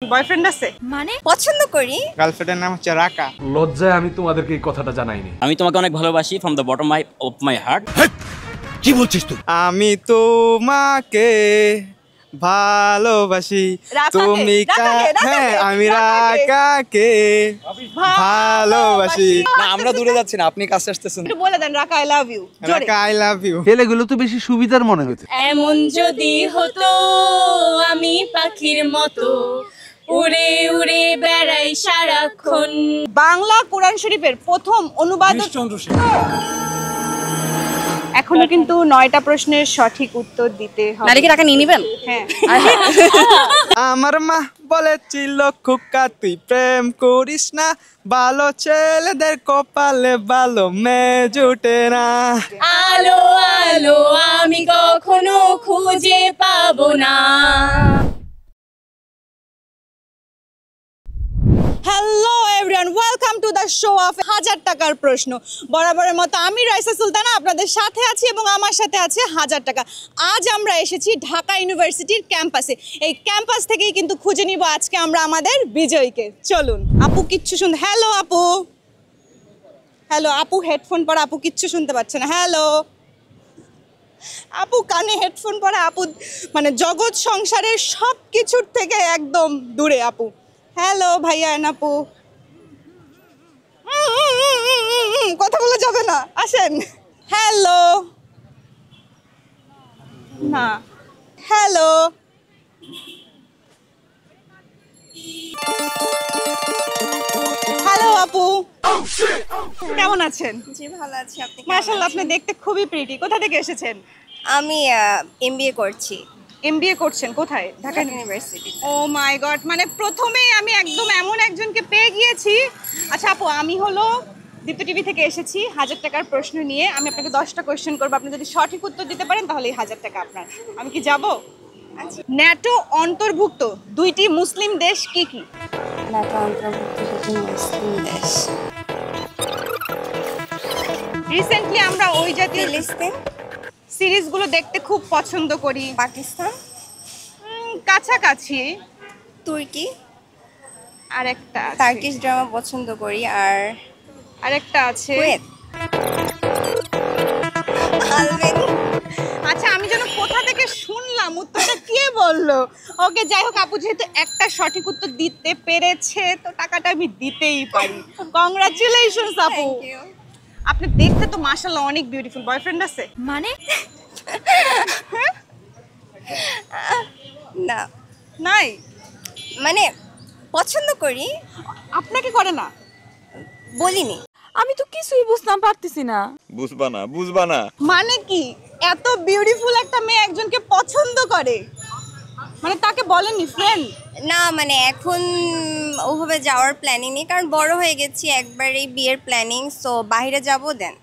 Boyfriend আছে? মানে পছন্দ করি। গার্লফ্রেন্ডের নাম হচ্ছে রাকা। লজ্জায় আমি তোমাদেরকে এই কথাটা জানাইনি। আমি তোমাকে অনেক ভালোবাসি from the bottom of my heart. কি বলছিস তুই? আমি তোমাকে ভালোবাসি, তুমি হ্যাঁ আমি রাকাকে ভালোবাসি। না আমরা দূরে যাচ্ছি না, আপনি কাছে আসতেছেন। একটু বলে দেন রাকা আই লাভ ইউ। রাকা আই লাভ ইউ। ছেলেগুলো তো বেশি সুবিধার মনে হচ্ছে। এমন যদি হতো আমি পাখির মতো উড়ে উড়ে বেড়াই সারাক্ষণ। বাংলা কোরআন শরীফের প্রথম অনুবাদ। এখনো কিন্তু 9টা প্রশ্নের সঠিক উত্তর দিতে হবে। নালে কি টাকা নিয়ে নেবেন? হ্যাঁ। আমার মা বলেছিল খোকা তুই প্রেম করিস না, ভালো ছেলেদের কপালে ভালো মেয়ে জুটে না। আলো আলো আমি কখনো খুঁজে পাবো না। Hello everyone, welcome to the show off 1000 টাকার প্রশ্ন। বরাবরের মতো আমি রাইসা সুলতানা আপনাদের সাথে আছি এবং আমার সাথে আছে 1000 টাকা। আজ আমরা এসেছি ঢাকা ইউনিভার্সিটির ক্যাম্পাসে। এই ক্যাম্পাস থেকেই কিন্তু খুঁজে নিব আজকে আমরা আমাদের বিজয়ীকে। চলুন। আপু কিচ্ছু শুনতে, হ্যালো আপু, হ্যালো আপু হেডফোন পরা, আপু কিচ্ছু শুনতে পাচ্ছে না। হ্যালো আপু, কানে হেডফোন পরা আপু, মানে জগৎ সংসারের সব কিছুর থেকে একদম দূরে আপু। হ্যালো ভাইয়া আপু, কথা বলা যাবে না, আসেন। হ্যালো না, হ্যালো হ্যালো আপু, কেমন আছেন? জি ভালো আছি, আপনি? মাশাআল্লাহ, আপনি দেখতে খুবই প্রিটি। কোথা থেকে এসেছেন? আমি এমবিএ করছি। এমবিএ করছেন কোথায়? ঢাকা ইউনিভার্সিটি। ও মাই গড, মানে প্রথমেই আমি একদম এমন একজনকে পেয়ে গিয়েছি। আচ্ছা আপু, আমি হলো দীপ্ত টিভি থেকে এসেছি 1000 টাকার প্রশ্ন নিয়ে। আমি আপনাকে 10টা কোয়েশ্চেন করবো, আপনি যদি সঠিক উত্তর দিতে পারেন তাহলে এই 1000 টাকা আপনার। আমি কি যাব? ন্যাটো অন্তর্ভুক্ত 2টি মুসলিম দেশ কি কি? ঢাকা অন্তর্ভুক্ত দুটি মুসলিম দেশ। রিসেন্টলি আমরা ওই জাতীয় ফিলিস্তিন, সিরিজগুলো দেখতে খুব পছন্দ করি। পাকিস্তান, কাছাকাছি। তুর্কি, আরেকটা আছে। টার্কিশ ড্রামা পছন্দ করি। আর আরেকটা আছে কুয়েত, আলবেনি। আচ্ছা, আমি যেন কোথা থেকে শুনলাম, উত্তরটা কে বললো? ওকে, যাই হোক আপু, যেহেতু একটা সঠিক উত্তর দিতে পেরেছে তো টাকাটা আমি দিতেই পারি। কংগ্রাচুলেশনস আপু। Thank you. আপনি দেখতে তো মাশাআল্লাহ অনেক বিউটিফুল। বয়ফ্রেন্ড আছে? মানে না, নাই? মানে পছন্দ করি, আপনাকে করে না? বলিনি। আমি তো কিছুই বুঝতাম পারতেছি না। বুঝবা না। মানে কি, এত বিউটিফুল একটা মেয়ে একজনকে পছন্দ করে, মানে তাকে বলেননি ফ্রেন্ড? না মানে এখন ওভাবে যাওয়ার প্ল্যানিং নেই, কারণ বড় হয়ে গেছি, একবারেই বিয়ের প্ল্যানিং। সো বাইরে যাব দেন।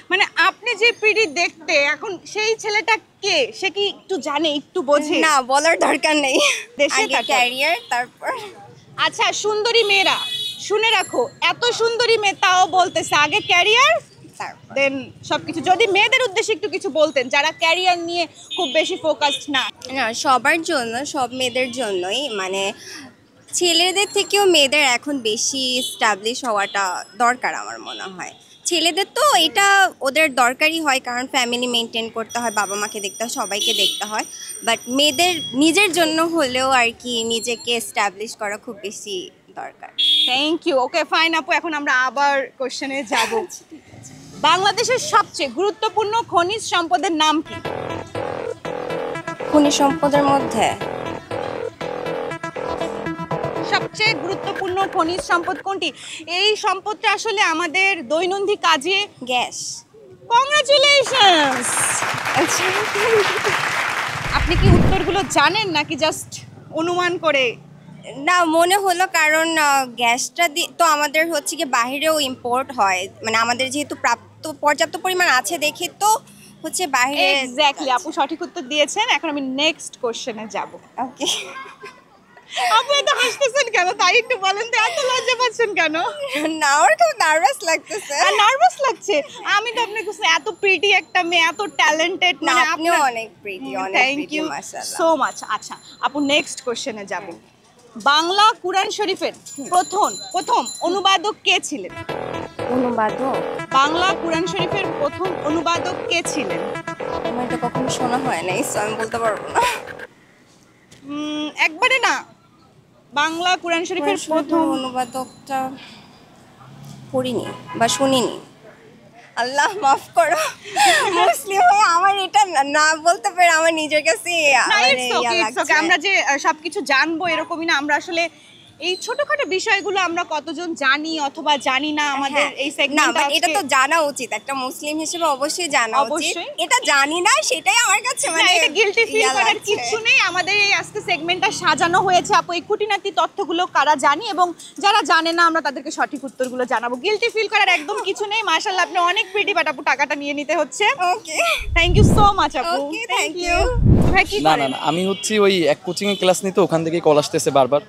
মানে আপনি যে পিডি দেখতে, এখন সেই ছেলেটা কে, সে কি একটু জানে, একটু বোঝে? না, বলার দরকার নেই। দেশে আগে থাকো। ক্যারিয়ার, তারপর। আচ্ছা, সুন্দরী মেয়েরা শুনে রাখো, এত সুন্দরী মেয়ে তাও বলতেছে আগে ক্যারিয়ার তারপর দেন সবকিছু। যদি মেয়েদের উদ্দেশ্যে একটু কিছু বলতেন যারা ক্যারিয়ার নিয়ে খুব বেশি ফোকাসড না। না, সবার জন্য, সব মেয়েদের জন্যই, মানে ছেলেদের থেকেও মেয়েদের এখন বেশি স্টাবলিশ হওয়াটা দরকার আমার মনে হয়। ছেলেদের তো এটা ওদের দরকারই হয়, কারণ ফ্যামিলি মেনটেন করতে হয়, বাবা মাকে দেখতে হয়, সবাইকে দেখতে হয়। বাট মেয়েদের নিজের জন্য হলেও আর কি নিজেকে এস্টাবলিশ করা খুব বেশি দরকার। Thank you. ওকে ফাইন আপু, এখন আমরা আবার কোশ্চেনে যাব। বাংলাদেশের সবচেয়ে গুরুত্বপূর্ণ খনিজ সম্পদের নাম কি? খনিজ সম্পদের মধ্যে সবচেয়ে গুরুত্বপূর্ণ খনিজ সম্পদ কোনটি? এই সম্পদটা আসলে আমাদের দৈনন্দিন কাজে। গ্যাস। কংগ্রাচুলেশনস। আপনি কি উত্তরগুলো জানেন নাকি জাস্ট অনুমান করে? না, মনে হলো, কারণ গ্যাসটা তো আমাদের হচ্ছে কি বাহিরেও ইম্পোর্ট হয়, মানে আমাদের যেহেতু পর্যাপ্ত পরিমাণ আছে দেখে তো হচ্ছে বাইরে। এক্স্যাক্টলি আপু সঠিক উত্তর দিয়েছেন। এখন আমি নেক্সট কোশ্চেনে যাব। ওকে। আপু এত হাসতেছেন কেন, তাই একটু বলেন তো, এত লজ্জা পাচ্ছেন কেন? না, আমার খুব নার্ভাস লাগতেছে। আর নার্ভাস লাগছে? আমি তো আপনাকে এত প্রিটি একটা মেয়ে, এত ট্যালেন্টেড, না, মানে আপনিও অনেক প্রিটি, অনেক থ্যাংক প্রিটি, ইউ মাশাআল্লাহ। So much. আচ্ছা আপু, নেক্সট কোশ্চেনে যাব। বাংলা কুরআন শরীফের প্রথম অনুবাদক কে ছিলেন? অনুবাদক বাংলা কুরআন শরীফের প্রথম অনুবাদক কে ছিলেন? আমার এটা কখনো শোনা হয় নাই, সো আমি বলতে পারবো না। একবারে না, বাংলা কুরআন শরীফের প্রথম অনুবাদকটা পড়িনি বা শুনিনি। আল্লাহ মাফ করো, মুসলিম হয়ে আমার এটা না বলতে পেরে আমার নিজের কাছে না, it's okay, it's okay. আমরা যে সবকিছু জানবো এরকমই না, আমরা আসলে এই ছোটখাটো বিষয়গুলো আমরা কতজন জানি অথবা জানি না আমাদের এই না, সেগমেন্টটা বাট এটা তো জানা উচিত, একটা মুসলিম হিসেবে অবশ্যই জানা উচিত। অবশ্যই। এটা জানি না সেটাই আমার কাছে মানে এটা গিলটি ফিল করার লাগছে। কিছু নেই। আমাদের এই আজকে সেগমেন্টটা সাজানো হয়েছে আপু এই খুঁটিনাটি তথ্যগুলো কারা জানি এবং যারা জানে না আমরা তাদেরকে সঠিক উত্তরগুলো জানাবো। গিলটি ফিল করার একদম কিছু নেই। মাশাআল্লাহ আপনি অনেক প্রিটি, বাট আপু টাকাটা নিয়ে নিতে হচ্ছে। ওকে, থ্যাংক ইউ সো মাচ আপু। Okay, thank you. ভাই কি না করেন? না না, আমি হচ্ছে ওই এক কোচিং এ ক্লাস নিতে, ওখান থেকেই কল আসতেছে বারবার।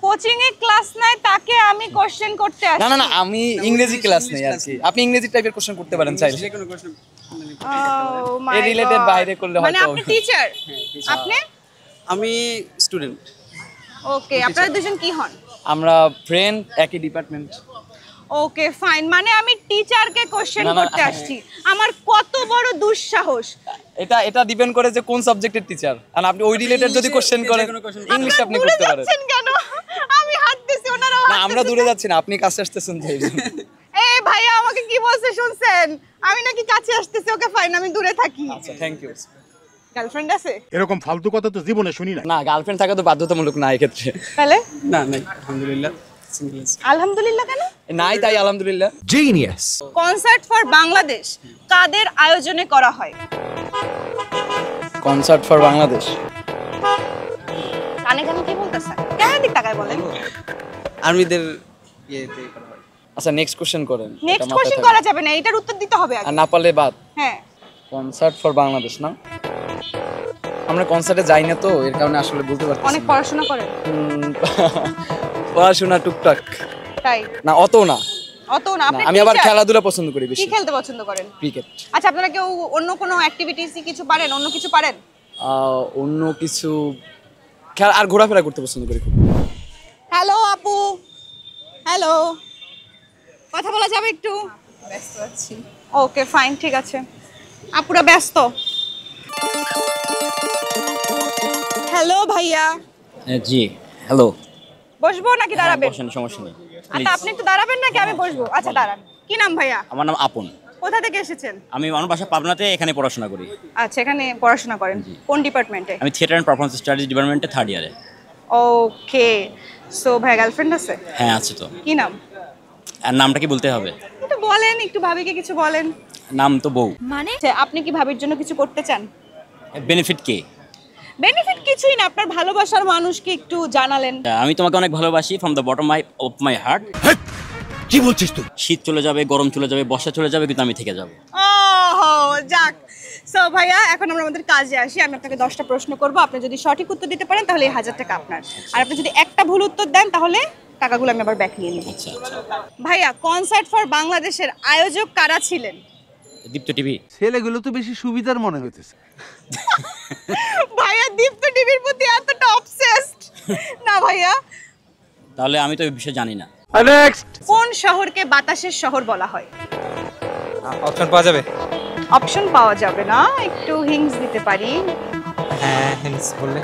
কোচিং এ ক্লাস নাই, তাকে আমি কোশ্চেন করতে আসছি। না না না, আমি ইংরেজি ক্লাস নেই আর কি। আপনি ইংরেজি টাইপের কোশ্চেন করতে পারেন চাইলে। Oh my এর related God. বাইরে করলে মানে হয়তো- আপনি টিচার? আপনি? আমি স্টুডেন্ট। ওকে, আপনারা দুজন কি হন? আমরা ফ্রেন্ড, একই ডিপার্টমেন্ট। ওকে ফাইন, মানে আমি টিচারকে কোশ্চেন না, না, করতে আসছি। আমার কত বড় দুঃসাহস! এটা ডিপেন্ড করে যে কোন সাবজেক্টের টিচার। আর আপনি ওই রিলেটেড যদি কোশ্চেন করেন, ইংলিশ আপনি দূরে করতে পারেন। যাচ্ছেন কেন? আমি হাত দিছি, ওনারাও না, হাত আমরা দিছে। দূরে যাচ্ছি না, আপনি কাছে আসতেছেন তাই। এই ভাইয়া আমাকে কি বলছে শুনছেন? আমি নাকি কাছে আসতেছি। ওকে ফাইন, আমি দূরে থাকি। আচ্ছা, থ্যাংক ইউ। গার্লফ্রেন্ড আছে? এরকম ফালতু কথা তো জীবনে শুনি না। না, গার্লফ্রেন্ড থাকা তো বাধ্যতামূলক না এই ক্ষেত্রে। তাহলে না নাই, আলহামদুলিল্লাহ সিঙ্গেল। আলহামদুলিল্লাহ কেন? নাই, তাই আলহামদুলিল্লাহ। জিনিয়াস। কনসার্ট ফর বাংলাদেশ কাদের আয়োজনে করা হয়? Concert for Bangladesh. কানে কানে কি বলতেছেন? কেন দিক তাকায় বলেন? আর্মিদের ইয়েতে করা হয়। আচ্ছা, নেক্সট কোশ্চেন করেন। নেক্সট কোশ্চেন করা যাবে না, এটার উত্তর দিতে হবে আর আগে। না পারলে বাদ। হ্যাঁ, কনসার্ট ফর বাংলাদেশ না, আমরা কনসার্টে যাই না তো, এর কারণে আসলে বলতে পারছি অনেক পড়াশোনা করেন পড়াশোনা টুকটাক। তাই? না, অত না। অত না, আপনি আমি আবার teacher? খেলাধুলা পছন্দ করি কি বেশি। খেলতে পছন্দ করেন? ক্রিকেট। আচ্ছা, আপনারা কেউ অন্য কোনো অ্যাক্টিভিটিস কিছু পারেন? অন্য কিছু পারেন? অন্য কিছু খেলা আর ঘোরাফেরা করতে পছন্দ করি খুব। হ্যালো আপু, হ্যালো, কথা বলা যাবে একটু? ব্যস্ত আছি। ওকে ফাইন, ঠিক আছে। আপুরা ব্যস্ত? হ্যালো ভাইয়া, জি হ্যালো। বসবো নাকি দাঁড়াবেন? বসেন, সমস্যা নেই। আচ্ছা, আপনি একটু দাঁড়াবেন নাকি আমি বসবো? আচ্ছা দাঁড়ান। কি নাম ভাইয়া? আমার নাম আপন। কোথা থেকে এসেছেন? আমার বাসা পাবনাতে, এখানে পড়াশোনা করি। আচ্ছা, এখানে পড়াশোনা করেন কোন ডিপার্টমেন্টে? আমি থিয়েটার অ্যান্ড পারফরমেন্স স্টাডিজ ডিপার্টমেন্টে 3rd ইয়ারে। ওকে, সো ভাই গার্লফ্রেন্ড আছে? হ্যাঁ আছে তো। কি নাম? আর নামটা কি বলতে হবে? একটু বলেন, একটু ভাবিকে কিছু বলেন। নাম তো বউ। মানে আচ্ছা, আপনি কি ভাবির জন্য কিছু করতে চান? বেনিফিট কে? বেনিফিট কিছুই না, আপনার ভালোবাসার মানুষকে একটু জানালেন। আমি তোমাকে অনেক ভালোবাসি from the bottom of my heart. কি বলছিস তুই? শীত চলে যাবে, গরম চলে যাবে, বর্ষা চলে যাবে, কিন্তু আমি থেকে যাব। ওহো, যাক। সো ভাইয়া, এখন আমরা আমাদের কাজে আসি। আমি আপনাকে 10টা প্রশ্ন করব, আপনি যদি সঠিক উত্তর দিতে পারেন তাহলে এই 1000 টাকা আপনার, আর আপনি যদি একটা ভুল উত্তর দেন তাহলে টাকাগুলো আমি আবার ব্যাক নিয়ে নিব। আচ্ছা আচ্ছা। ভাইয়া, কনসার্ট ফর বাংলাদেশের আয়োজক কারা ছিলেন? দীপ্ত টিভি। ছেলেগুলো তো বেশি সুবিধার মনে হইতেছে। ভাইয়া দীপ্ত টিভির প্রতি এতটা অবসেসড না ভাইয়া। তাহলে আমি তো এই বিষয়ে জানি না। নেক্সট। কোন শহরকে বাতাসের শহর বলা হয়? অপশন পাওয়া যাবে? অপশন পাওয়া যাবে না, একটু হিংস দিতে পারি। হ্যাঁ, হিন্টস বললে।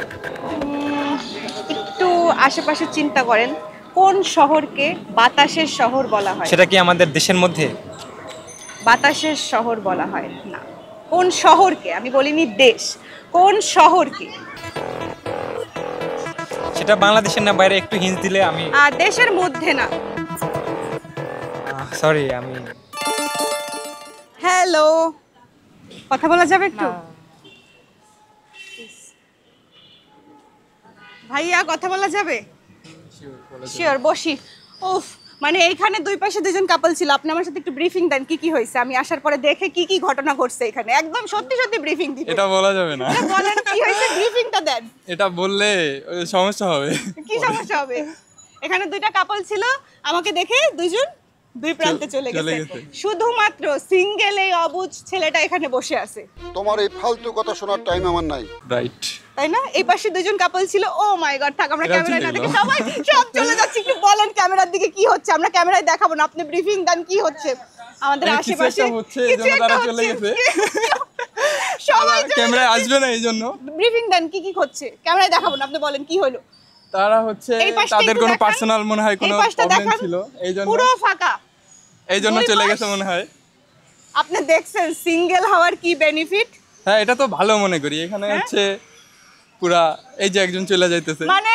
একটু আশেপাশে চিন্তা করেন, কোন শহরকে বাতাসের শহর বলা হয়? সেটা কি আমাদের দেশের মধ্যে? বাতাসের শহর বলা হয় না। কোন শহরকে, আমি বলিনি দেশ, কোন শহরকে? সেটা বাংলাদেশের না বাইরে? একটু হিন্ট দিলে আমি। দেশের মধ্যে না। সরি, আমি। হ্যালো, কথা বলা যাবে একটু? ভাইয়া, কথা বলা যাবে? শিওর, বসি। উফ, মানে এইখানে দুই পাশে দুজন কাপল ছিল। আপনি আমার সাথে একটু ব্রিফিং দেন, কি কি হয়েছে? আমি আসার পরে দেখে কি কি ঘটনা ঘটছে এখানে, একদম সত্যি সত্যি ব্রিফিং দিবেন। এটা বলা যাবে না। বলেন কি হয়েছে, ব্রিফিংটা দেন। এটা বললে সমস্যা হবে। কি সমস্যা হবে? এখানে দুইটা কাপল ছিল, আমাকে দেখে দুইজন দুই প্রান্তে চলে গেছে শুধুমাত্র সিঙ্গেল এই অবুঝ ছেলেটা এখানে বসে আছে তোমার এই ফালতু কথা শোনার টাইম আমার নাই। রাইট তাই না এই পাশে দুজন কাপল ছিল ও মাই গড থাক আমরা ক্যামেরা না দেখে সবাই সব চলে যাচ্ছে একটু বলেন ক্যামেরার দিকে কি হচ্ছে আমরা ক্যামেরায় দেখাবো না আপনি ব্রিফিং দেন কি হচ্ছে আমাদের আশেপাশে কিছু একটা চলে গেছে সবাই ক্যামেরায় আসবে না এইজন্য ব্রিফিং দেন কি কি হচ্ছে ক্যামেরায় দেখাবো না আপনি বলেন কি হলো তারা হচ্ছে তাদের কোনো পার্সোনাল মনে হয় কোনো প্রবলেম ছিল এইজন্য পুরো ফাঁকা এইজন্য চলে গেছে মনে হয় আপনি দেখছেন সিঙ্গেল হওয়ার কি বেনিফিট হ্যাঁ এটা তো ভালো মনে করি এখানে হচ্ছে পুরা এই যে একজন চলে যাইতেছে মানে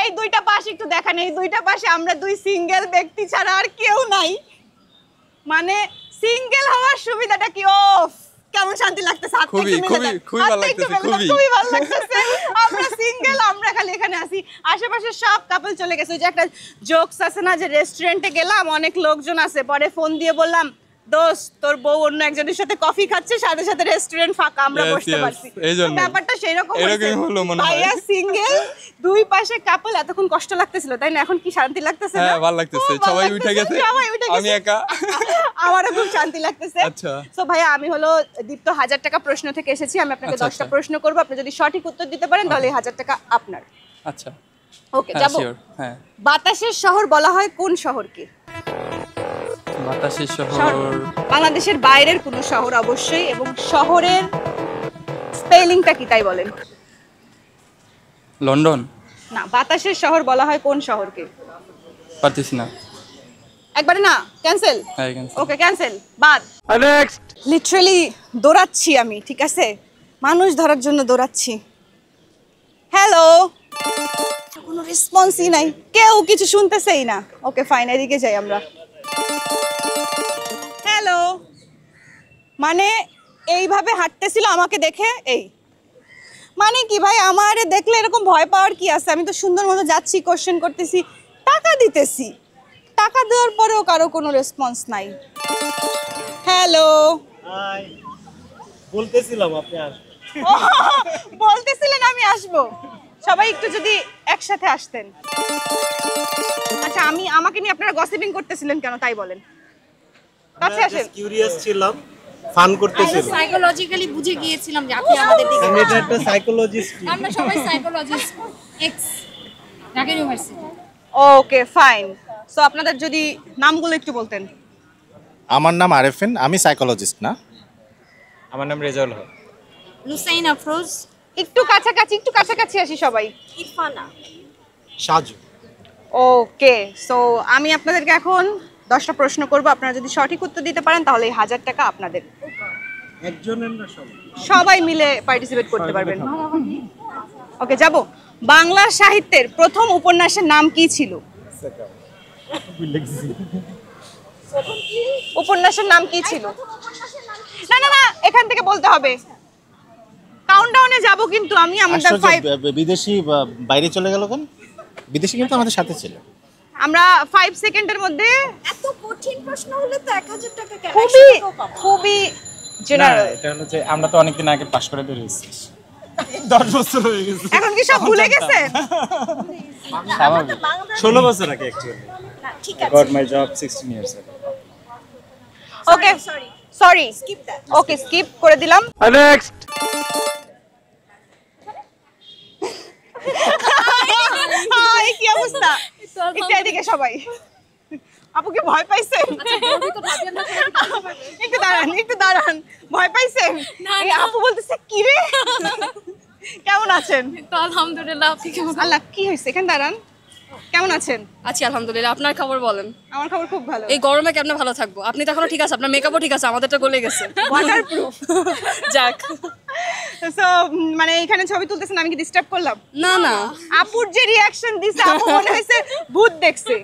এই দুইটা পাশ একটু দেখেন এই দুইটা পাশে আমরা দুই সিঙ্গেল ব্যক্তি ছাড়া আর কেউ নাই মানে সিঙ্গেল হওয়ার সুবিধাটা কি অফ কেমন শান্তি লাগতেছে খুবই ভালো লাগতেছে খুবই ভালো লাগতেছে আমরা সিঙ্গেল আমরা খালি এখানে আসি আশেপাশে সব কাপল চলে গেছে ওই যে একটা জোকস আছে না যে রেস্টুরেন্টে গেলাম অনেক লোকজন আছে পরে ফোন দিয়ে বললাম দোস্ত তোর বউ অন্য একজনের সাথে কফি খাচ্ছে সাথে সাথে রেস্টুরেন্ট ফাঁকা আমরা বসতে পারছি ব্যাপারটা সেরকম হলো মনে হয় ভাইয়া সিঙ্গেল দুই পাশে কাপল এতক্ষণ কষ্ট লাগতেছিল তাই না এখন কি শান্তি লাগতেছে না হ্যাঁ ভালো লাগতেছে সবাই উঠে গেছে আমি একা আমারও খুব শান্তি লাগতেছে আচ্ছা সো ভাইয়া আমি হলো দীপ্ত 1000 টাকা প্রশ্ন থেকে এসেছি আমি আপনাকে 10টা প্রশ্ন করব আপনি যদি সঠিক উত্তর দিতে পারেন তাহলে 1000 টাকা আপনার আচ্ছা ওকে যাব হ্যাঁ বাতাসের শহর বলা হয় কোন শহরকে বাতাসের শহর বাংলাদেশের বাইরের কোন শহর অবশ্যই এবং শহরের স্পেলিংটা কি তাই বলেন লন্ডন না বাতাসের শহর বলা হয় কোন শহরকে পারতেছি না একবারে না ক্যান্সেল হ্যাঁ ক্যান্সেল ওকে ক্যান্সেল বাদ নেক্সট লিটারালি দৌড়াচ্ছি আমি ঠিক আছে মানুষ ধরার জন্য দৌড়াচ্ছি হ্যালো কোনো রেসপন্সই নাই কেউ কিছু শুনতেছেই না ওকে ফাইন এদিকে যাই আমরা হ্যালো মানে এইভাবে হাঁটতেছিল আমাকে দেখে এই মানে কি ভাই আমারে দেখলে এরকম ভয় পাওয়ার কি আছে আমি তো সুন্দর মতো যাচ্ছি কোশ্চেন করতেছি টাকা দিতেছি টাকা দেওয়ার পরেও কারো কোনো রেসপন্স নাই হ্যালো বলতেছিলাম আপনি আসবেন বলতেছিলেন আমি আসবো সবাই একটু যদি একসাথে আসতেন আচ্ছা আমাকে নিয়ে আপনারা গসিপিং করতেছিলেন কেন তাই বলেন কাছে আসেন কিউরিয়াস ছিলাম ফান করতেছিলাম সাইকোলজিক্যালি বুঝে গিয়েছিলাম যে আপনি আমাদের দিকে আমি এটা একটা সাইকোলজিস্ট আমরা সবাই psychologist x Dhaka university okay fine so আপনাদের যদি নামগুলো একটু বলতেন আমার নাম আরেফিন আমি সাইকোলজিস্ট না আমার নাম রেজাউল হক লুসাইন আফরোজ একটু কাছাকাছি আসি সবাই ইরফানা সাজু ওকে সো আমি আপনাদেরকে এখন 10টা প্রশ্ন করব আপনারা যদি সঠিক উত্তর দিতে পারেন তাহলে এই 1000 টাকা আপনাদের একজনের না সবাই মিলে পার্টিসিপেট করতে পারবেন ওকে যাব বাংলা সাহিত্যের প্রথম উপন্যাসের নাম কি ছিল উপন্যাসের নাম কি ছিল না না না এখান থেকে বলতে হবে কাউন্টডাউনে যাব কিন্তু আমি আমাদের 5 বিদেশি বাইরে চলে গেল কেন বিদেশি কিন্তু আমাদের সাথে ছিল আমরা 5 সেকেন্ডের মধ্যে এত কঠিন প্রশ্ন হলে তো 1000 টাকা কেন খুবই জেনারেল এটা হলো যে আমরা তো অনেকদিন আগে পাস করে বেরিয়েছি 10 বছর হয়ে গেছে এখন কি সব ভুলে গেছেন 16 বছর আগে অ্যাকচুয়ালি ঠিক আছে got my job 16 years ago okay sorry skip that okay skip করে দিলাম নেক্সট হাই কি অবস্থা একটু এদিকে সবাই আপু কি ভয় পাইছেন একটু দাঁড়ান ভয় পাইছেন এই আপু বলতেছে কি রে কেমন আছেন তো আলহামদুলিল্লাহ আপনি কেমন আল্লাহ কি হয়েছে এখানে দাঁড়ান কেমন আছেন আছি আলহামদুলিল্লাহ আপনার খবর বলেন আমার খবর খুব ভালো এই গরমে কেমনে ভালো থাকবো আপনি তো এখনো ঠিক আছে আপনার মেকআপও ঠিক আছে আমাদেরটা গলে গেছে ওয়াটারপ্রুফ যাক সো মানে এখানে ছবি তুলতেছেন আমি কি ডিস্টার্ব করলাম না না আপুর যে রিঅ্যাকশন দিছে আপু মনে হইছে ভূত দেখছে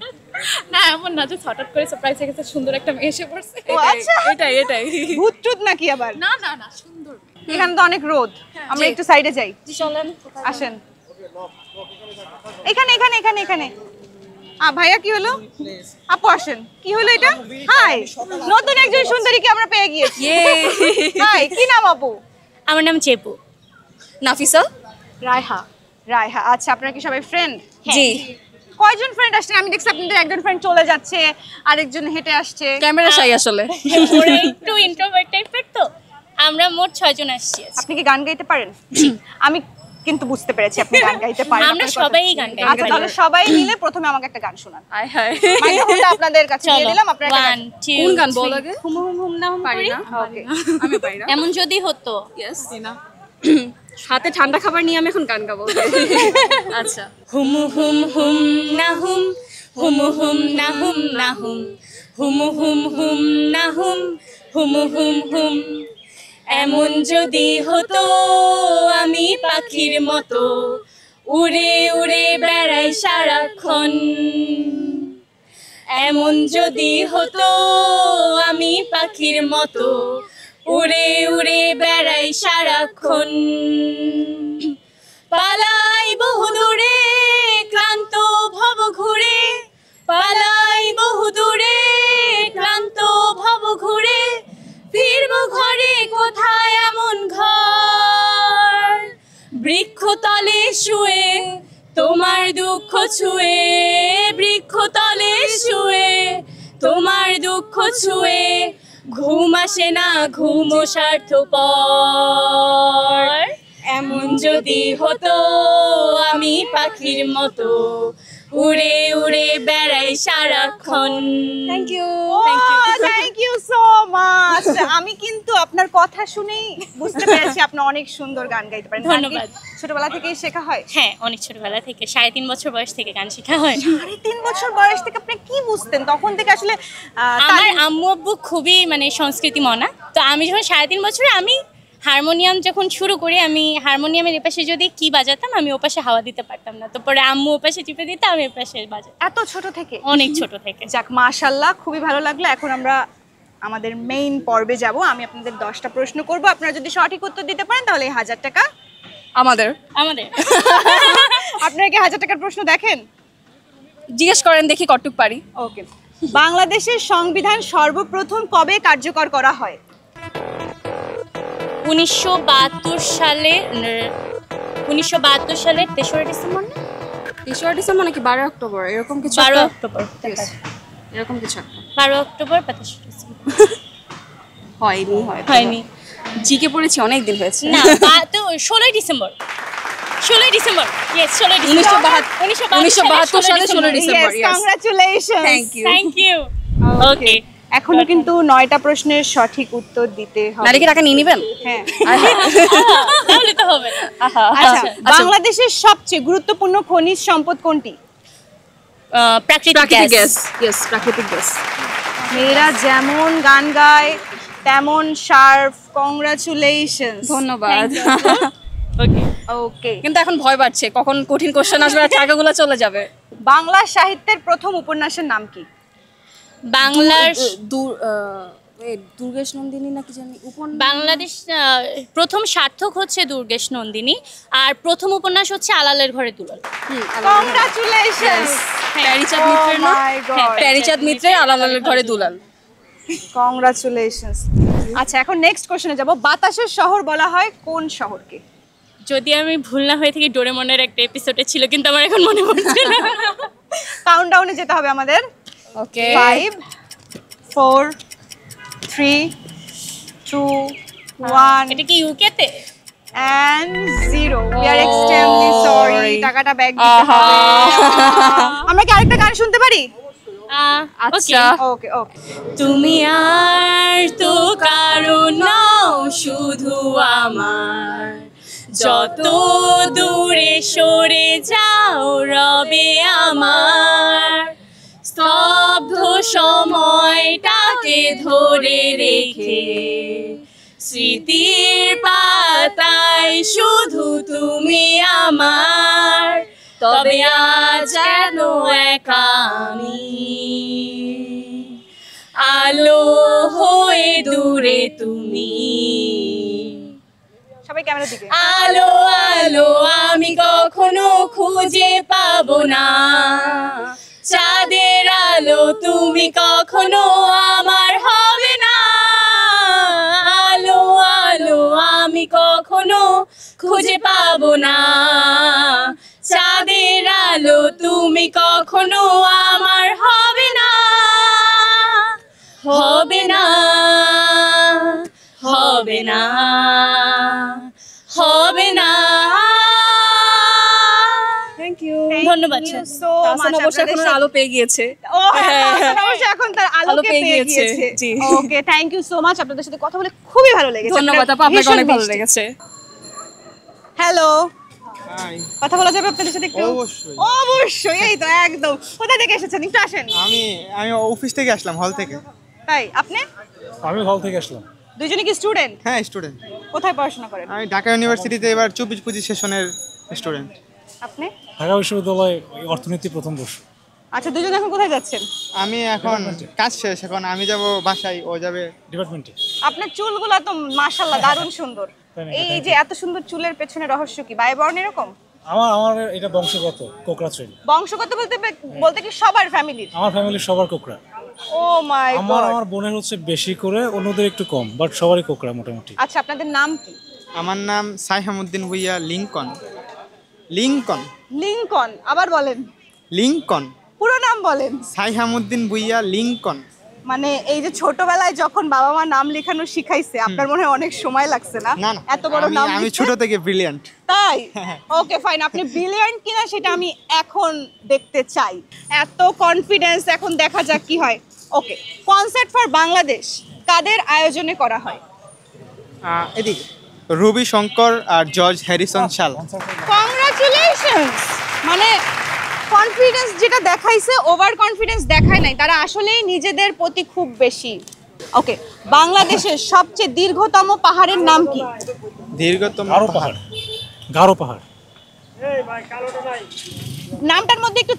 না এমন না যে হঠাৎ করে সারপ্রাইজ হয়ে গেছে সুন্দর একটা মেয়ে এসে পড়ছে আচ্ছা এটাই ভূত টুত নাকি আবার না না না সুন্দর এখানে তো অনেক রোদ আমরা একটু সাইডে যাই জি চলেন আসেন এখানে ভাইয়া কি হলো আপু আসেন কি হলো এটা হাই নতুন একজন সুন্দরীকে আমরা পেয়ে গিয়েছি হাই কি নাম আপু আমার নাম চেপু নাফিসা রায়হা আচ্ছা আপনারা কি সবাই ফ্রেন্ড জি কয়জন ফ্রেন্ড আসছেন? আমি দেখছি আপনাদের একজন ফ্রেন্ড চলে যাচ্ছে, আরেকজন হেঁটে আসছে। ক্যামেরা শাই আসলে ওরা একটু ইন্ট্রোভার্ট টাইপের, তো আমরা মোট 6 জন আসছি। আপনি কি গান গাইতে পারেন? আমি কিন্তু বুঝতে পেরেছি আপনি গান গাইতে পারেন। আমরা সবাই গান গাই। আচ্ছা তাহলে সবাই মিলে প্রথমে আমাকে একটা গান শোনান। আয় হায়, মাইক্রোফোনটা আপনাদের কাছে দিয়ে দিলাম, আপনারা একটা গান। 1 2 কোন গান বল বলো আগে? হুম হুম হুম না হুম করি। ওকে আমি পারি না। এমন যদি হতো। ইয়েস না হাতে ঠান্ডা খাবার নিয়ে আমি এখন গান গাবো। আচ্ছা। হুম হুম হুম না হুম, হুম হুম না হুম না হুম, হুম হুম হুম না হুম, হুম হুম হুম। এমন যদি হতো আমি পাখির মতো উড়ে উড়ে বেড়াই সারাক্ষণ। এমন যদি হতো আমি পাখির মতো উড়ে উড়ে বেড়াই সারাক্ষণ। পালাই বহুদূরে ক্লান্ত ভব ঘুরে, পালাই বহুদূরে ক্লান্ত ভব ঘুরে, ফিরবো ঘরে কোথায় এমন ঘর। বৃক্ষতলে শুয়ে তোমার দুঃখ ছুঁয়ে, বৃক্ষতলে শুয়ে তোমার দুঃখ ছুঁয়ে, ঘুম আসে না ঘুমো স্বার্থপর। এমন যদি হতো আমি পাখির মতো উড়ে উড়ে বেড়াই সারাক্ষণ। Thank you, thank you so much. আমি কিন্তু আপনার কথা শুনেই বুঝতে পেরেছি আপনি অনেক সুন্দর গান গাইতে পারেন। ধন্যবাদ। ছোটবেলা থেকেই শেখা হয়? হ্যাঁ, অনেক ছোটবেলা থেকে, 3.5 বছর বয়স থেকে গান শেখা হয়। 3.5 বছর বয়স থেকে আপনি কি বুঝতেন তখন থেকে আসলে? আমার আম্মু আব্বু খুবই মানে সংস্কৃতি মনা, তো আমি যখন 3.5 বছরে আমি হারমোনিয়াম যখন শুরু করি, আমি হারমোনিয়ামের এপাশে যদি কি বাজাতাম আমি ওপাশে হাওয়া দিতে পারতাম না, তো পরে আম্মু ওপাশে চিপে দিতে আমি এপাশে বাজাতাম। এত ছোট থেকে? অনেক ছোট থেকে। যাক মাশাআল্লাহ, খুবই ভালো লাগলো। এখন আমরা আমাদের মেইন পর্বে যাব। আমি আপনাদের 10টা প্রশ্ন করব, আপনারা যদি সঠিক উত্তর দিতে পারেন তাহলে এই 1000 টাকা আমাদের। আপনারা কি 1000 টাকার প্রশ্ন দেখেন? জিজ্ঞেস করেন দেখি কতটুক পারি। ওকে। বাংলাদেশের সংবিধান সর্বপ্রথম কবে কার্যকর করা হয়? 1972 সালে, 1972 সালের 3রা ডিসেম্বর না? 3রা ডিসেম্বর নাকি 12 অক্টোবর এরকম কিছু? 12 অক্টোবর এরকম কিছু। 12 অক্টোবর 25 ডিসেম্বর। হয়নি। জিকে পড়েছি, অনেক দিন হয়েছে। না, তো 16 ডিসেম্বর। 16 ডিসেম্বর। Yes, 16 December. 1972 সালে 16 ডিসেম্বর। Yes, congratulations. Thank you. Okay. এখনো কিন্তু 9টা প্রশ্নের সঠিক উত্তর দিতে হবে। নাকি টাকা নিয়ে নেবেন? হ্যাঁ। তাহলে তো হবে না। আচ্ছা, বাংলাদেশের সবচেয়ে গুরুত্বপূর্ণ খনিজ সম্পদ কোনটি? প্রাকৃতিক গ্যাস। ইয়েস, প্রাকৃতিক গ্যাস। মেয়েরা যেমন গান গায় তেমন শার্প। কংগ্রাচুলেশনস। ধন্যবাদ। ওকে ওকে। কিন্তু এখন ভয় পাচ্ছে কখন কঠিন কোশ্চেন আসবে আর টাকাগুলো চলে যাবে। বাংলা সাহিত্যের প্রথম উপন্যাসের নাম কি? বাংলার দুর্গেশ নন্দিনী নাকি জানি বাংলাদেশ প্রথম সার্থক হচ্ছে দুর্গেশ নন্দিনী, আর প্রথম উপন্যাস হচ্ছে আলালের ঘরে দুলাল। কংগ্রাচুলেশনস। প্যারিচাঁদ মিত্রের না? প্যারিচাঁদ মিত্রের আলালের ঘরে দুলাল। কংগ্রাচুলেশনস। আচ্ছা, এখন নেক্সট কোশ্চেনে যাব। বাতাসের শহর বলা হয় কোন শহরকে? যদি আমি ভুল না হয়ে থাকি ডোরেমনের একটা এপিসোডে ছিল, কিন্তু আমার এখন মনে পড়ছে না। কাউন্টডাউনে যেতে হবে আমাদের। ওকে। 5 4 3 2 1। এটা কি ইউকে তে? and 0. We are extremely sorry. টাকাটা ব্যাক দিতে হবে। আমরা কি আরেকটা গান শুনতে পারি? আচ্ছা, ওকে ওকে। তুমি আর তো কারণ নও শুধু আমার, যত দূরে সরে যাও রবে আমার, স্তব্ধ সময়টাকে ধরে রেখে স্মৃতির পাতায় শুধু তুমি আমার, তবে আজ যেন একা আমি, আলো হয়ে দূরে তুমি। সবাই ক্যামেরার দিকে। আলো আলো আমি কখনো খুঁজে পাবো না, চাঁদের আলো তুমি কখনো আমার হবে না, আলো আলো আমি কখনো খুঁজে পাবো না, চাঁদের আলো তুমি কখনো হবে না, হবে না। থ্যাংক ইউ, ধন্যবাদ সো তাহসান অবশ্য এখন ওর আলো পেয়ে গিয়েছে। ও হ্যাঁ, তাহসান অবশ্য এখন তার আলোকে পেয়ে গিয়েছে। জি। ওকে, থ্যাংক ইউ সো মাচ, আপনাদের সাথে কথা বলে খুবই ভালো লেগেছে। ধন্যবাদ আপু, আপনাকে অনেক ভালো লেগেছে। হ্যালো, হাই, কথা বলা যাবে আপনাদের সাথে একটু? অবশ্যই। অবশ্যই, এই তো একদম। কোথা থেকে এসেছেন, একটু আসেন। আমি আমি অফিস থেকে আসলাম, হল থেকে। তাই আপনি আমি হল থেকে আসলাম। দুইজনে কি স্টুডেন্ট? হ্যাঁ, স্টুডেন্ট। কোথায় পড়াশোনা করেন? আমি ঢাকা ইউনিভার্সিটিতে এবার 24-25 সেশনের স্টুডেন্ট। আপনি? ঢাকা বিশ্ববিদ্যালয় অর্থনীতি প্রথম বর্ষ। আচ্ছা, দুজনে এখন কোথায় যাচ্ছেন? আমি এখন কাজ শেষ, এখন আমি যাব বাসায়, ও যাবে ডিপার্টমেন্টে। আপনার চুলগুলো তো মাশাআল্লাহ দারুণ সুন্দর। এই যে এত সুন্দর চুলের পেছনে রহস্য কি? বায়বর্ণ এরকম? আমার এটা বংশগত কোকড়া চুল। বংশগত বলতে কি সবার ফ্যামিলির? আমার ফ্যামিলির সবার কোকড়া। ও মাই গড। আমার বোনের হচ্ছে বেশি করে, অন্যদের একটু কম, বাট সবারই কোকড়া মোটামুটি। আচ্ছা, আপনাদের নাম কি? আমার নাম সাইহামউদ্দিন ভুইয়া লিংকন। লিংকন। লিংকন, আবার বলেন। লিংকন। পুরো নাম বলেন। সাইহামউদ্দিন ভুইয়া লিংকন। মানে এই যে ছোটবেলায় যখন বাবা মা নাম লেখানো শিখাইছে, আপনার মনে হয় অনেক সময় লাগছে না? না না, এত বড় নাম আমি লিখতে? ছোট থেকে ব্রিলিয়ান্ট। তাই? ওকে ফাইন, আপনি ব্রিলিয়ান্ট কিনা সেটা আমি এখন দেখতে চাই। এত কনফিডেন্স, এখন দেখা যাক কি হয়। ওকে, কনসার্ট ফর বাংলাদেশ কাদের আয়োজনে করা হয়? এদিকে রবি শঙ্কর আর জর্জ হ্যারিসন শাল। কংগ্রাচুলেশনস। মানে কনফিডেন্স যেটা দেখাইছে, ওভার কনফিডেন্স দেখায় নাই, তারা আসলেই নিজেদের প্রতি খুব বেশি। ওকে, বাংলাদেশের সবচেয়ে দীর্ঘতম পাহাড়ের নাম কি? দীর্ঘতম গারো পাহাড়। গারো পাহাড়। নামটার মধ্যে একটু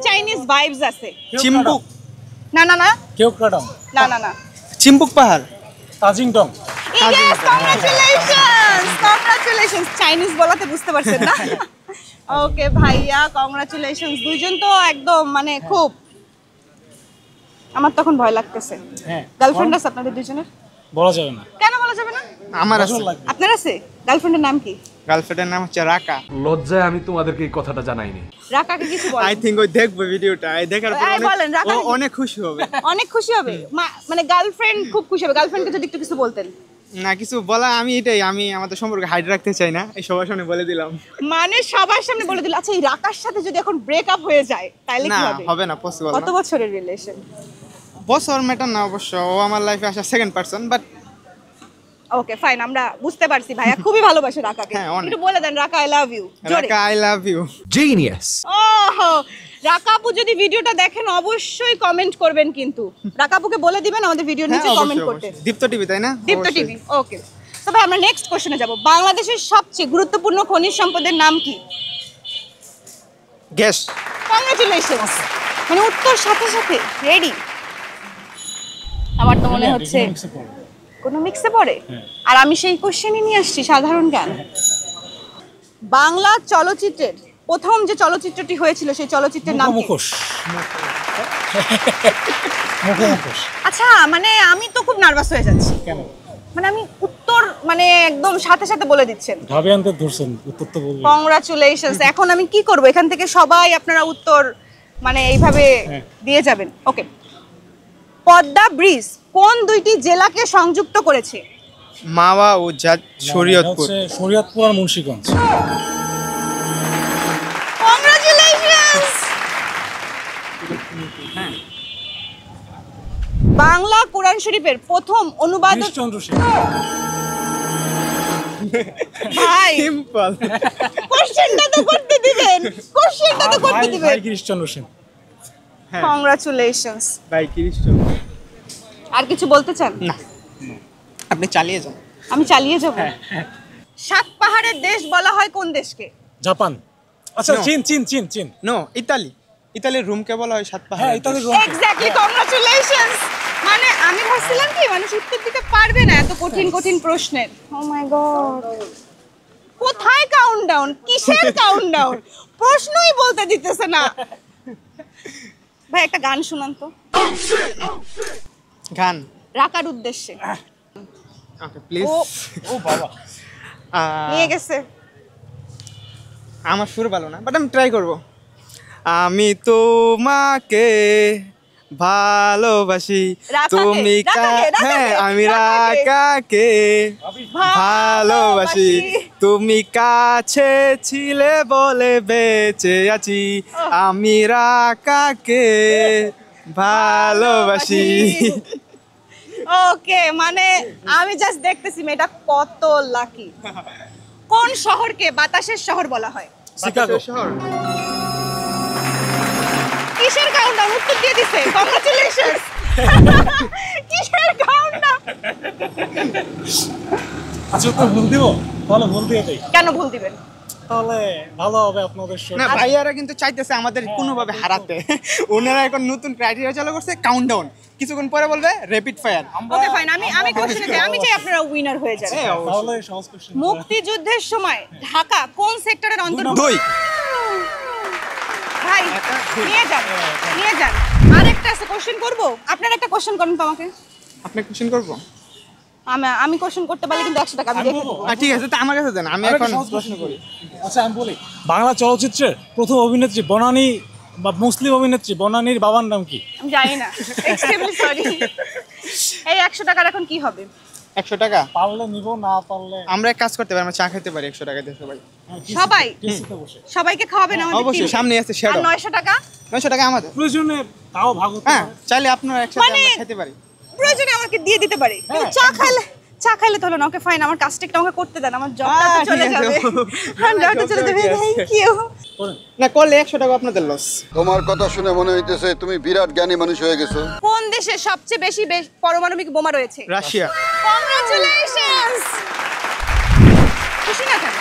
চাইনিজ ভাইবস আছে। চিম্বুক। না না না কেওক্রাডাম। না না না, চিম্বুক পাহাড়। Tajingdong. Yes, congratulations, congratulations. Chinese বলাতে বুঝতে পারছেন না? ওকে ভাইয়া, কংগ্রাচুলেশনস। দুইজন তো একদম মানে খুব, আমার তখন ভয় লাগতেছে। হ্যাঁ, গার্লফ্রেন্ড আছে আপনাদের দুইজনের? বলা যাবে না। কেন বলা যাবে না? আমার আছে। আপনার আছে? গার্লফ্রেন্ডের নাম কি? গার্লফ্রেন্ডের নাম হচ্ছে রাকা। লজ্জায় আমি তোমাদেরকে এই কথাটা জানাইনি। রাকাকে কিছু বলেন। আই থিংক ওই দেখবে ভিডিওটা, এই দেখার পর বলেন, রাকা ও অনেক খুশি হবে। অনেক খুশি হবে? মানে গার্লফ্রেন্ড খুব খুশি হবে। গার্লফ্রেন্ডকে যদি একটু কিছু বলতেন। না, কিছু বলা, আমি এটাই, আমি আমাদের সম্পর্কে হাইড রাখতে চাই না, এই সবার সামনে বলে দিলাম। মানে সবার সামনে বলে দিল। আচ্ছা, এই রাকার সাথে যদি এখন ব্রেকআপ হয়ে যায় তাহলে না, কি হবে? হবে না, পসিবল না। কত বছরের রিলেশন? বছর ম্যাটার না অবশ্য, ও আমার লাইফে আসা second person, but okay fine, আমরা বুঝতে পারছি ভাইয়া খুবই ভালোবাসে রাকাকে। হ্যাঁ, অনেক। একটু বলে দেন রাকা আই লাভ ইউ জোরে। রাকা আই লাভ ইউ। জিনিয়াস। ওহো, রাকা আপু যদি ভিডিওটা দেখেন অবশ্যই কমেন্ট করবেন, কিন্তু রাকা আপুকে বলে দিবেন আমাদের ভিডিওর নিচে কমেন্ট করতে। দীপ্ত টিভি, তাই না? দীপ্ত টিভি। ওকে, তবে আমরা নেক্সট কোশ্চেনে যাব। বাংলাদেশের সবচেয়ে গুরুত্বপূর্ণ খনিজ সম্পদের নাম কি? গ্যাস। কংগ্রাচুলেশনস। মানে উত্তর সাথে সাথে রেডি। আমার তো মনে হচ্ছে কোনো মিক্সে পড়ে। আর আমি সেই কোশ্চেনই নিয়ে আসছি, সাধারণ জ্ঞান। বাংলা চলচ্চিত্রের প্রথম যে চলচ্চিত্রটি হয়েছিল সেই চলচ্চিত্রের নাম কি? মুখোশ। আচ্ছা, মানে আমি তো খুব নার্ভাস হয়ে যাচ্ছি। কেন? মানে আমি উত্তর মানে একদম সাথে সাথে বলে দিচ্ছেন। ঢাবে আনতে ধরছেন, উত্তর তো বলবেন। কংগ্রাচুলেশনস। এখন আমি কি করব? এখান থেকে সবাই আপনারা উত্তর মানে এইভাবে দিয়ে যাবেন। ওকে, পদ্মা ব্রিজ কোন দুইটি জেলাকে সংযুক্ত করেছে? মাওয়া ও শরীয়তপুর। শরীয়তপুর আর মুন্সিগঞ্জ। কংগ্রাচুলেশনস। বাংলা কোরআন শরীফের প্রথম অনুবাদক? চন্দ্র সেন। ভাই সিম্পল। কোশ্চেনটা তো করতে দিবেন, কোশ্চেনটা তো করতে দিবেন। ভাই গিরিশচন্দ্র সেন। কংগ্রাচুলেশনস। ভাই কৃষ্ণ। আর কিছু বলতে চান? না, আপনি চালিয়ে যান। আমি চালিয়ে যাব। সাত পাহাড়ের দেশ বলা হয় কোন দেশকে? জাপান। আচ্ছা, চীন চীন চীন চীন। No, Italy. ইতালির রুমকে বলা হয় সাত পাহাড়। হ্যাঁ, ইতালির রোম। Exactly, congratulations. মানে আমি ভাবছিলাম কি মানুষ উত্তর দিতে পারবে না এত কঠিন কঠিন প্রশ্নের। ও মাই গড, কোথায় কাউন্টডাউন? কিসের কাউন্টডাউন? প্রশ্নই বলতে দিতেছে না। ভাই একটা গান শুনান তো। গান রাকার উদ্দেশ্যে। Okay please. ও বাবা, নিয়ে গেছে। আমার সুর ভালো না, বাট আমি ট্রাই করব। আমি তোমাকে ভালোবাসি রাকাকে, তুমি রাকাকে, রাকাকে, হ্যাঁ আমি রাকাকে। রাকাকে ভালোবাসি তুমি কাছে ছিলে বলে বেঁচে আছি আমি রাকাকে ভালোবাসি। ওকে, মানে আমি জাস্ট দেখতেছি মেয়েটা কত লাকি। কোন শহরকে বাতাসের শহর বলা হয়? শিকাগো শহর। কিসের কাউন্টার উত্তর দিয়ে দিছে, কংগ্রাচুলেশনস। কিসের কাউন্টার? আচ্ছা তো ভুল দিব, তাহলে ভুল দিয়ে দেই, কেন ভুল দিবেন? তাহলে ভালো হবে আপনাদের show। না ভাইয়ারা কিন্তু চাইতেছে আমাদের কোনোভাবে হারাতে। ওনারা এখন নতুন ক্রাইটেরিয়া চালু করছে, কাউন্টডাউন। কিছুক্ষণ পরে বলবে র্যাপিড ফায়ার। ওকে ফাইন, আমি কোশ্চেনে যাই। আমি চাই আপনারা উইনার হয়ে যান। তাহলে সহজ কোশ্চেন। মুক্তিযুদ্ধের সময় ঢাকা কোন সেক্টরের অন্তর্ভুক্ত? 2 ভাই নিয়ে যান। আরেকটা আছে, কোশ্চেন করব? আপনারা একটা কোশ্চেন করেন তো আমাকে। আপনি কোশ্চেন করব? আমি কোশ্চেন করতে পারলে কিন্তু 100 টাকা আমি রেখে দেবো। ঠিক আছে, তো আমার কাছে দেন, আমি এখন প্রশ্ন করি। আচ্ছা আমি বলি, বাংলা চলচ্চিত্রের প্রথম অভিনেত্রী বনানী বা মুসলিম অভিনেত্রী বনানীর বাবার নাম কি? আমি জানি না, এক্সট্রিমলি সরি। এই 100 টাকার এখন কি হবে? 100 টাকা পারলে নিব, না পারলে আমরা এক কাজ করতে পারি, আমরা চা খেতে পারি 100 টাকা দিয়ে সবাই। সবাই টিসিতে বসে। সবাইকে খাওয়াবেন আমাদের অবশ্যই, টিমে? সামনে আছে শ্যাডো। আর 900 টাকা? 900 টাকা আমাদের। প্রয়োজনে তাও ভাগ হতে হ্যাঁ, পারে। চাইলে আপনারা একসাথে মানে- আমরা খেতে পারি। প্রয়োজনে আমাকে দিয়ে দিতে পারে। কিন্তু চা খাইলে তো হলো না। ওকে ফাইন, আমার কাজটা একটু আমাকে করতে দেন, আমার জবটা তো চলে ঠিক আছে। যাবে। আমার জবটা চলে যাবে। Thank you. না করলে 100 টাকা আপনাদের লস। তোমার কথা শুনে মনে হইতেছে তুমি বিরাট জ্ঞানী মানুষ হয়ে গেছো। কোন দেশে সবচেয়ে বেশি পারমাণবিক বোমা রয়েছে? রাশিয়া। কংগ্রাচুলেশনস। খুশি না কেন?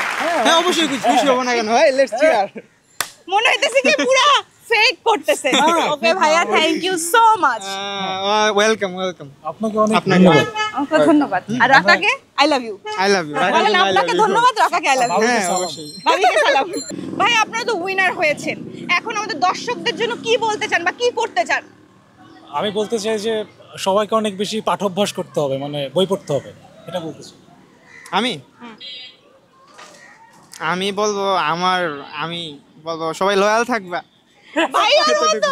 হ্যাঁ অবশ্যই খুশি হব না কেন? ভাই লেটস চিয়ার। মনে হইতেছে কি পুরা ফেক করতেছে। ওকে ভাইয়া, thank you so much. Welcome. আপনাকে অনেক আপনাকে ধন্যবাদ। ওকে ধন্যবাদ। আর রাকাকে I love you. I love you. বলেন আপনাকে ধন্যবাদ, রাকাকে আই লাভ ইউ। হ্যাঁ অবশ্যই। ভাবিকে সালাম। ভাই আপনারা তো উইনার হয়েছেন, এখন আমাদের দর্শকদের জন্য কি বলতে চান বা কি করতে চান? আমি বলতে চাই যে সবাইকে অনেক বেশি পাঠ্যাভ্যাস করতে হবে, মানে বই পড়তে হবে, এটা বলতে চাই। আমি বলবো সবাই লয়াল থাকবা। ভাইয়ার মতো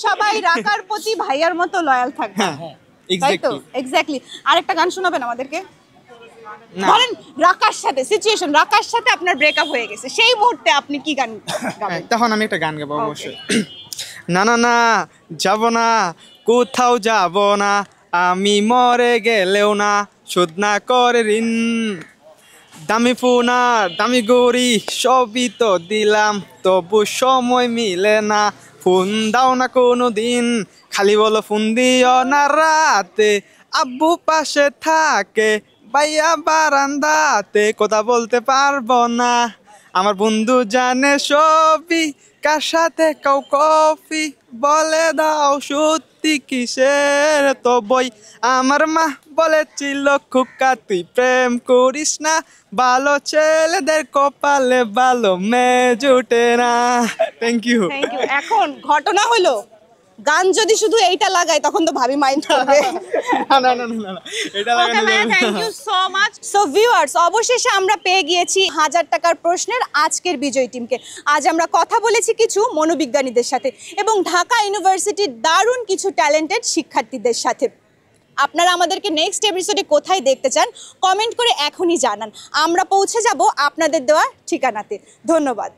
সবাই রাকার প্রতি ভাইয়ার মতো লয়াল থাকবে। হ্যাঁ তাই তো? এক্স্যাক্টলি। এক্স্যাক্টলি। আরেকটা গান শোনাবেন আমাদেরকে? না। বলেন, রাকার সাথে সিচুয়েশন, রাকার সাথে আপনার ব্রেকআপ হয়ে গেছে, সেই মুহূর্তে আপনি কি গান গাবেন? তখন আমি একটা গান গাবো অবশ্যই। না না না যাব না, কোথাও যাব না, আমি মরে গেলেও না, শোধ না করে ঋণ। দামি ফোন আর দামি গড়ি সবই তো দিলাম, তবু সময় মিলে না, ফোন দাও না কোনো দিন, খালি বলো ফোন দিও না রাতে, আব্বু পাশে থাকে, ভাইয়া বারান্দাতে, কথা বলতে পারবো না, আমার বন্ধু জানে সবই, কার সাথে কাউ কফি, বলে দাও সত্যি কিসের তো বই, আমার মা বলেছিল খোকা তুই প্রেম করিস না, ভালো ছেলেদের কপালে ভালো মেয়ে জুটে না। Thank you. Thank you. এখন ঘটনা হলো, গান যদি শুধু এইটা লাগাই তখন তো ভাবি মাইন্ড করবে। না এটা লাগানো যাবে না। Thank you so much. So viewers, অবশেষে আমরা পেয়ে গিয়েছি 1000 টাকার প্রশ্নের আজকের বিজয়ী টিমকে। আজ আমরা কথা বলেছি কিছু মনোবিজ্ঞানীদের সাথে এবং ঢাকা ইউনিভার্সিটির দারুণ কিছু ট্যালেন্টেড শিক্ষার্থীদের সাথে। আপনারা আমাদেরকে নেক্সট এপিসোডে কোথায় দেখতে চান কমেন্ট করে এখনই জানান, আমরা পৌঁছে যাব আপনাদের দেওয়া ঠিকানাতে। ধন্যবাদ।